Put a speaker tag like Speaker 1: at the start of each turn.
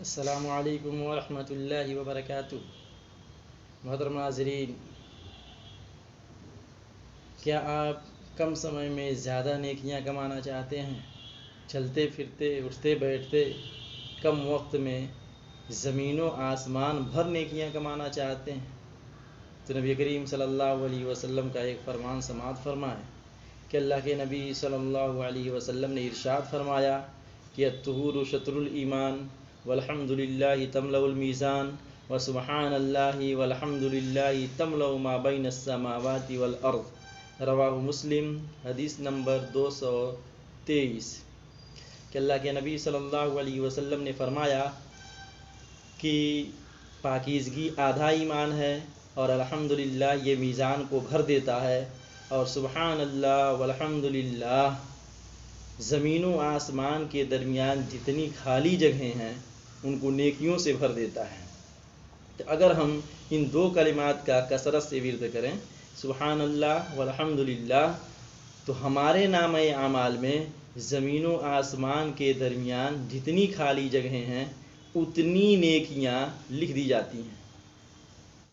Speaker 1: السلام علیکم ورحمۃ اللہ وبرکاتہ۔ محترم ناظرین، کیا آپ کم سمے میں زیادہ نیکیاں کمانا چاہتے ہیں؟ چلتے پھرتے اٹھتے بیٹھتے کم وقت میں زمین و آسمان بھر نیکیاں کمانا چاہتے ہیں؟ تو نبی کریم صلی اللہ علیہ وسلم کا ایک فرمان سماعت فرمائیں کہ اللہ کے نبی صلی اللہ علیہ وسلم نے ارشاد فرمایا کہ الطہور شطر الایمان والحمد للہ تملأ المیزان وسبحان اللہ والحمد للہ تملأ ما بین السماوات والارض۔ رواہ مسلم، حدیث نمبر 223۔ کہ اللہ کے نبی صلی اللہ علیہ وسلم نے فرمایا کہ پاکیزگی آدھا ایمان ہے، اور الحمدللہ یہ میزان کو بھر دیتا ہے، اور سبحان اللہ والحمد للہ زمین و آسمان کے درمیان جتنی خالی جگہیں ہیں ان کو نیکیوں سے بھر دیتا ہے۔ تو اگر ہم ان دو کلمات کا کثرت سے ورد کریں، سبحان اللہ والحمد للہ، تو ہمارے نامہ اعمال میں زمین و آسمان کے درمیان جتنی خالی جگہیں ہیں اتنی نیکیاں لکھ دی جاتی ہیں۔